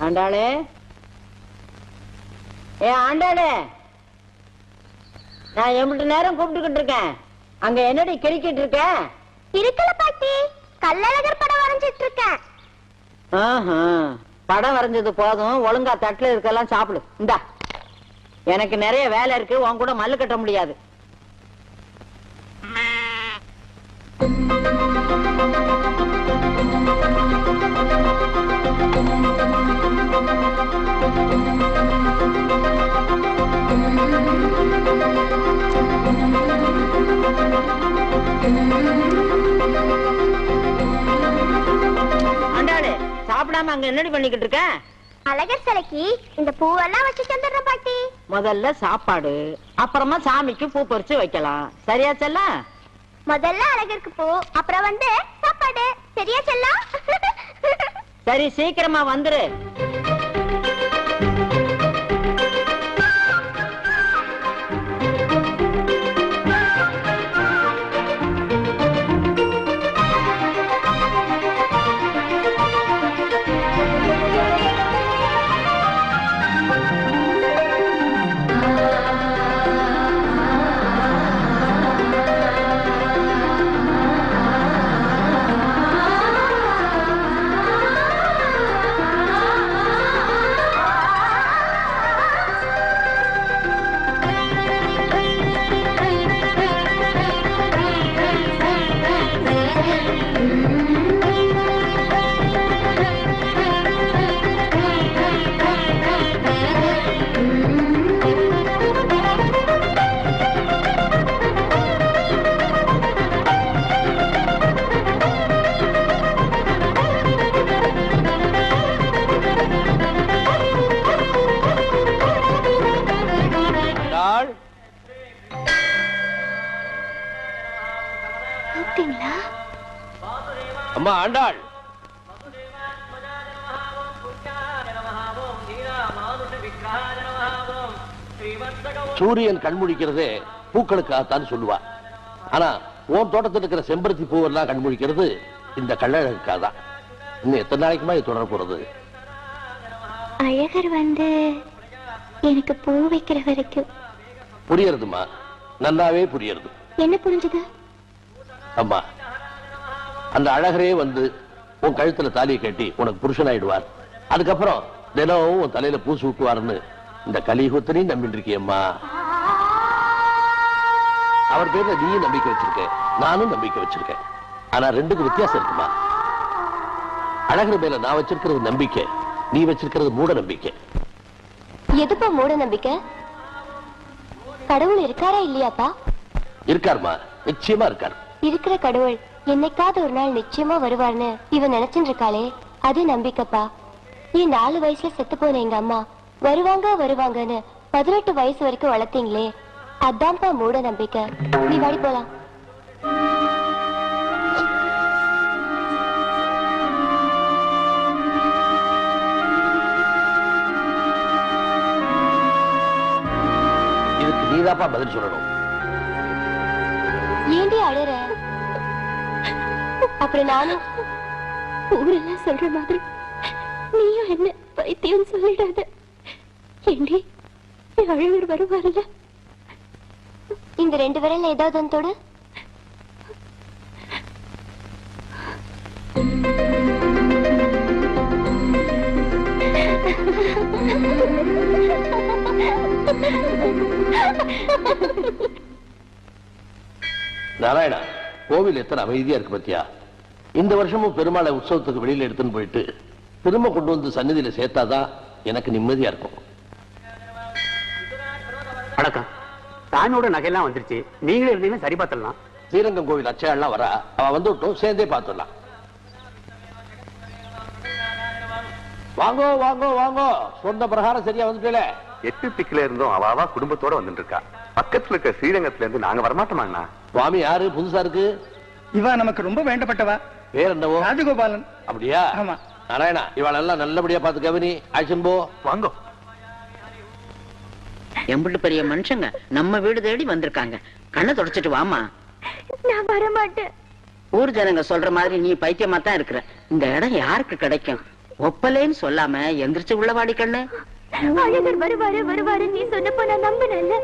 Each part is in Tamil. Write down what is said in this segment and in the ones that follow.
ஆண்டாளே, ஏ ஆண்டாளே, நான் எம்பிட்டு நேரம் கூப்பிட்டுக்கிட்டு இருக்கேன், அங்க என்னடி கிரிக்கிட்டு இருக்க? இருக்கல பாட்டி, கள்ளழகர் படம் வரைஞ்சிட்டு இருக்கேன். படம் வரைஞ்சது போதும், ஒழுங்கா தட்டுல இருக்கலாம் சாப்பிடு. இந்தா, எனக்கு நிறைய வேலை இருக்கு, உன் கூட மல்லு கட்ட முடியாது. ஆண்டாளு, சாப்பிடாம அங்க என்னடி பண்ணிக்கிட்டு இருக்க? அழகர் சிலைக்கு இந்த பூவெல்லாம் வச்சு தந்துடுற பாட்டி. முதல்ல சாப்பாடு, அப்புறமா சாமிக்கு பூ பறிச்சு வைக்கலாம். சரியா செல்லம்? முதல்ல அழகருக்கு பூ, அப்புறம் வந்து சாப்பாடு. சரியா செல்லம்? சரி, சீக்கிரமா வந்துரு. அம்மா ஆண்டாள், சூரியன் கண்முழிக்கிறதே பூக்களுக்காகத்தான் சொல்லுவா. ஆனா உன் தோட்டத்தில் இருக்கிற செம்பருத்தி பூவெல்லாம் கண்முழிக்கிறது இந்த கள்ளழகுக்காக தான். இன்னும் எத்தனை நாளைக்குமா இது தொடர போறது? அழகர் வந்து எனக்கு பூ வைக்கிற வரைக்கும். புரியறதுமா, நல்லாவே புரியறது. என்ன புரிஞ்சது? அம்மா, அந்த அழகரே வந்து உன் கழுத்துல தாலியை கட்டி உனக்கு புருஷனாயிடுவார். அதுக்கப்புறம் தினமும் உன் தலையில பூ சூட்டுவார்னு இந்த கலியுகத்தினையும் நம்பிட்டு இருக்கியம்மா. அவர் பேர்ல நீயும் நம்பிக்கை வச்சிருக்க, நானும் நம்பிக்கை வச்சிருக்கேன். ஆனா ரெண்டுக்கு வித்தியாசம் இருக்குமா. அழகர் மேல நான் வச்சிருக்கிறது நம்பிக்கை, நீ வச்சிருக்கிறது மூட நம்பிக்கை. எதுப்பா மூட நம்பிக்கை? கடவுள் இருக்காரா இல்லையாப்பா? இருக்காருமா, நிச்சயமா இருக்காரு. இருக்கிற கடவுள் என்னைக்காவது ஒரு நாள் நிச்சயமா வருவார்னு இவன் நினைச்சுட்டு இருக்காளே, அது நம்பிக்கைப்பா. ஏன் 4 வயசுல செத்து போன எங்க அம்மா வருவாங்க வருவாங்கன்னு 18 வயசு வரைக்கும் வளர்த்தீங்களே, அதான்ப்பா மூட நம்பிக்கை. நீ வாடி போலாம். இதுக்கு நீதாப்பா பதில் சொல்லணும். ஏண்டி அழற? அப்புறம் நானும் ஊரெல்லாம் சொல்ற மாதிரி நீயும் என்ன பைத்தியம் சொல்லிடாத. ஏண்டி, அழகர் வருவாருல்ல, இந்த 2 விரல்ல ஏதாவது ஒன்று தொடு. நாராயணா, கோவில் எத்தனை அமைதியா இருக்கு பத்தியா. இந்த வருஷமும் பெருமாளை உற்சவத்துக்கு வெளியில எடுத்துன்னு போயிட்டு திரும்ப கொண்டு வந்து சந்நிதியில சேர்த்தாதான் எனக்கு நிம்மதியா இருக்கும். வணக்கம். தானோட நகையெல்லாம் வந்துருச்சு, நீங்களே இருந்தீங்கன்னா சரி பார்த்துடலாம். ஸ்ரீரங்கம் கோவில் அச்சையெல்லாம் வரா, அவ வந்துட்டோம், சேர்ந்தே பார்த்துடலாம். வாங்கோ வாங்கோ வாங்கோ, சொந்த பிரகாரம் சரியா வந்துட்டல. 8 திக்கில இருந்தும் அவாவா குடும்பத்தோட வந்துட்டு இருக்கா. பக்கத்துல இருக்க ஸ்ரீரங்கத்துல இருந்து நாங்க வரமாட்டோமாண்ணா? சுவாமி யாரு புதுசா இருக்கு? இவா நமக்கு ரொம்ப வேண்டப்பட்டவா. பேர் என்னவோ? ராஜகோபாலன். அப்படியா? ஆமா. நாராயணா, இவாளெல்லாம் நல்லபடியா பார்த்து கவனி. ஆயிஷன் போ. வாங்கோ. எம்பிட்டு பெரிய மனுஷங்க நம்ம வீடு தேடி வந்திருக்காங்க. கண்ணை தொடச்சிட்டு வாமா. நான் வர மாட்டேன். ஊர் ஜனங்க சொல்ற மாதிரி நீ பைத்தியமா தான் இருக்கிற. இந்த இடம் யாருக்கு கிடைக்கும்? ஒப்பலேன்னு சொல்லாம எந்திரிச்சு உள்ள வாடி கண்ணு. அழகர் வருவாரு வருவாரு நீ சொன்னப்ப நான் நம்பினல்ல.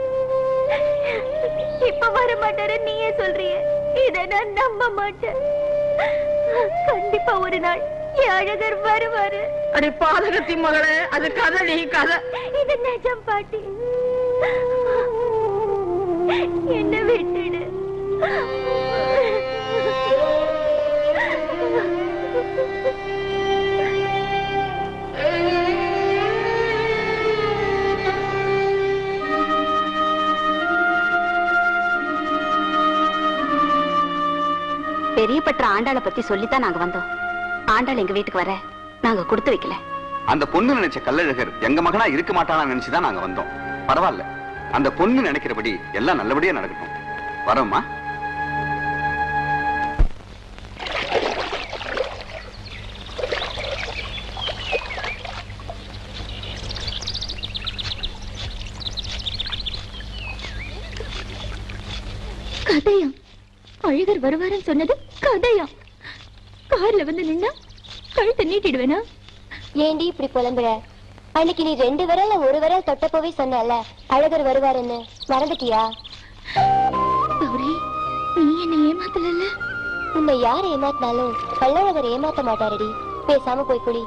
இப்ப வர மாட்டாரு நீயே சொல்றிய. இத நான் நம்ப மாட்டேன். கண்டிப்பா ஒரு நாள் என் அழகர் வருவாரு. அடி பாதகத்தி மகளே, அது கதை நீ கதை. இது நிஜம் பாட்டி. என்ன விட்டுடு. பெரிய பற்ற ஆண்டாளை பத்தி சொல்லித்தான் நாங்க வந்தோம். ஆண்டாள் எங்க வீட்டுக்கு வர நாங்க கொடுத்து வைக்கல. அந்த பொண்ணு நினைச்ச கள்ளழகர் எங்க மகனா இருக்க மாட்டானா நினைச்சுதான் நாங்க வந்தோம். பரவாயில்ல, அந்த பொண்ணு நினைக்கிறபடி எல்லாம் நல்லபடியா நடக்கட்டும். வரோம்மா. கதையா? அழகர் வருவாருன்னு சொன்னது கதையா? கார்ல வந்து நின்னா கழுத்தை நீட்டிடுவேனா? ஏண்டி இப்படி புலம்புற? அன்னைக்கு நீ 2 விரல்ல 1 விரல் தொட்டப்போவே சொன்னல அழகர் வருவாருன்னு, மறந்துட்டியா? கௌரி, நீ என்ன ஏமாத்தல? உன்னை யார் ஏமாத்தினாலும் கள்ளழகர் ஏமாத்த மாட்டாரடி. பேசாம போய் குளி.